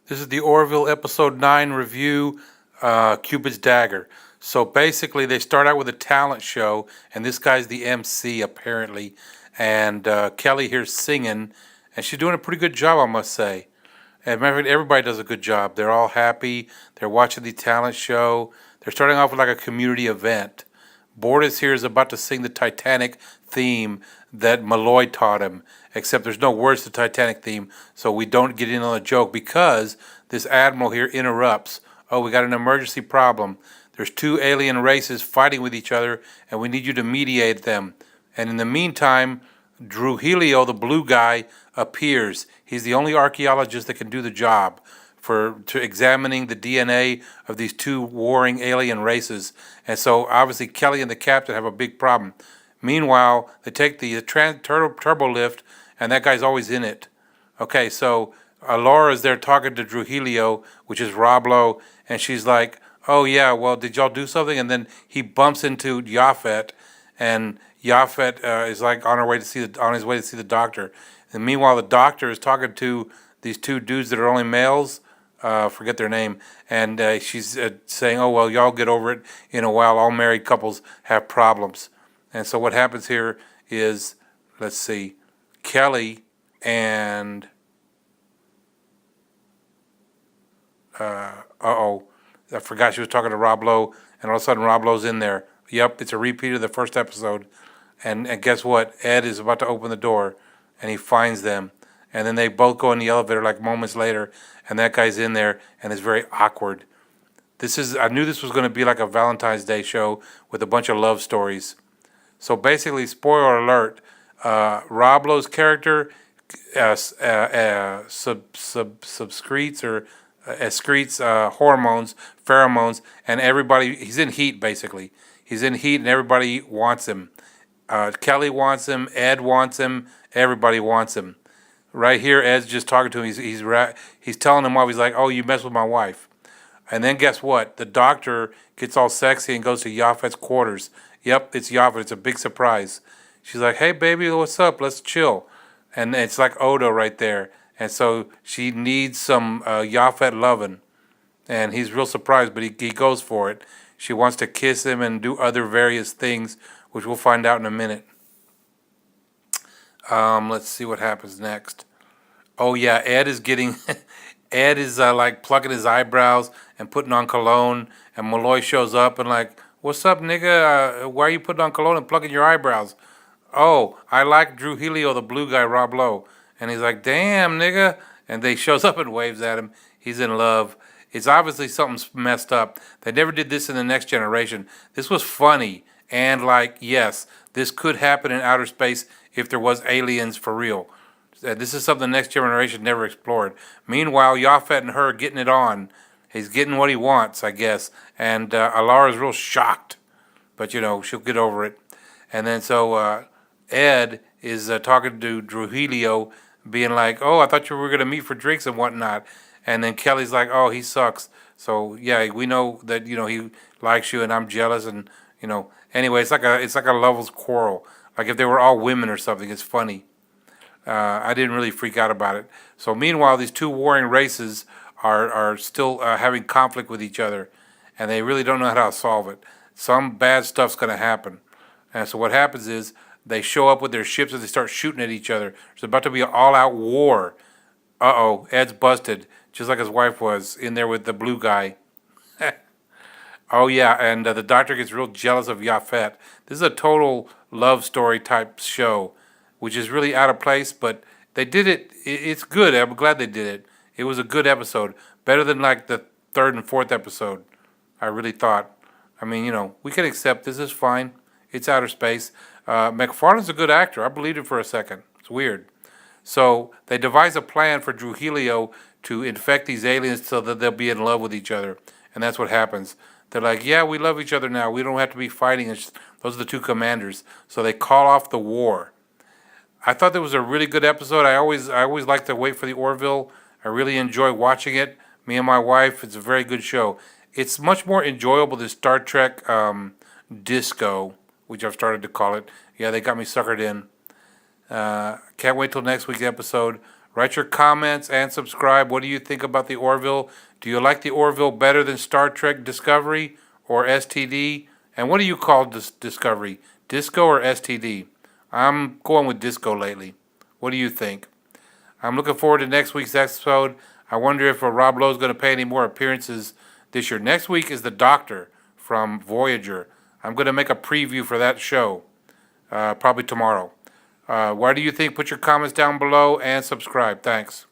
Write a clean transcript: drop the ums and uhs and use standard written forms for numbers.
This is the Orville episode 9 review, Cupid's Dagger. So basically, they start out with a talent show, and this guy's the MC apparently. And Kelly here's singing, and she's doing a pretty good job, I must say. And matter of fact, everybody does a good job. They're all happy. They're watching the talent show. They're starting off with like a community event. Bordas here is about to sing the Titanic theme that Malloy taught him, except there's no words to the Titanic theme, so we don't get in on the joke because this admiral here interrupts. Oh, we got an emergency problem. There's two alien races fighting with each other, and we need you to mediate them. And in the meantime, Drugilio, the blue guy, appears. He's the only archaeologist that can do the job to examining the DNA of these two warring alien races. And so obviously Kelly and the captain have a big problem. Meanwhile, they take the turbo lift, and that guy's always in it. Okay, so Laura's there talking to Drugilio, which is Rob Lowe, and she's like, "Oh yeah, well, did y'all do something?" And then he bumps into Yaphet, and Yaphet is like on his way to see the doctor. And meanwhile, the doctor is talking to these two dudes that are only males. Forget their name, and she's saying, "Oh well, y'all get over it in a while. All married couples have problems." And so what happens here is, let's see, Kelly and I forgot she was talking to Rob Lowe, and all of a sudden Rob Lowe's in there. Yep, it's a repeat of the first episode. And guess what? Ed is about to open the door, and he finds them. And then they both go in the elevator like moments later, and that guy's in there, and it's very awkward. I knew this was going to be like a Valentine's Day show with a bunch of love stories. So basically, spoiler alert, Rob Lowe's character subscretes or excretes hormones, pheromones, and he's in heat basically. He's in heat and everybody wants him. Kelly wants him, Ed wants him, everybody wants him. Right here, Ed's just talking to him. He's telling him off. He's like, "Oh, you messed with my wife." And then guess what? The doctor gets all sexy and goes to Yaphet's quarters. Yep, it's Yaphet. It's a big surprise. She's like, "Hey, baby, what's up? Let's chill." And it's like Odo right there. And so she needs some Yaphet loving. And he's real surprised, but he goes for it. She wants to kiss him and do other various things, which we'll find out in a minute. Let's see what happens next. Oh yeah, Ed is getting, Ed is like plucking his eyebrows and putting on cologne, and Malloy shows up and like, "What's up, nigga? Why are you putting on cologne and plucking your eyebrows?" "Oh, I like Drugilio, the blue guy, Rob Lowe." And he's like, "Damn, nigga." And they shows up and waves at him. He's in love. It's obviously something's messed up. They never did this in the Next Generation. This was funny. And like, yes, this could happen in outer space if there was aliens for real. This is something the Next Generation never explored. Meanwhile, Yaphet and her are getting it on. He's getting what he wants, I guess. And Alara's real shocked. But, you know, she'll get over it. And then so Ed is talking to Drugilio, being like, "Oh, I thought you were going to meet for drinks and whatnot." And then Kelly's like, "Oh, he sucks. So, yeah, we know that, you know, he likes you and I'm jealous." And, you know, anyway, it's like a lovers quarrel. Like if they were all women or something, it's funny. I didn't really freak out about it. So meanwhile, these two warring races are still having conflict with each other, and they really don't know how to solve it. Some bad stuff's going to happen. And so what happens is they show up with their ships and they start shooting at each other. There's about to be an all-out war. Uh-oh, Ed's busted, just like his wife was, in there with the blue guy. Oh yeah, and the doctor gets real jealous of Yaphet. This is a total love story type show, which is really out of place, but they did it. It's good. I'm glad they did it. It was a good episode, better than like the third and fourth episode. I really thought. I mean, you know, we can accept this is fine. It's outer space. McFarlane's a good actor. I believed it for a second. It's weird. So they devise a plan for Drugilio to infect these aliens so that they'll be in love with each other, and that's what happens. They're like, "Yeah, we love each other now. We don't have to be fighting." Those are the two commanders. So they call off the war. I thought that was a really good episode. I always like to wait for the Orville. I really enjoy watching it. Me and my wife. It's a very good show. It's much more enjoyable than Star Trek Disco, which I've started to call it. Yeah, they got me suckered in. Can't wait till next week's episode. Write your comments and subscribe. What do you think about the Orville? Do you like the Orville better than Star Trek Discovery or STD? And what do you call Discovery? Disco or STD? I'm going with Disco lately. What do you think? I'm looking forward to next week's episode. I wonder if Rob Lowe's going to pay any more appearances this year. Next week is the Doctor from Voyager. I'm going to make a preview for that show, probably tomorrow. What do you think? Put your comments down below and subscribe. Thanks.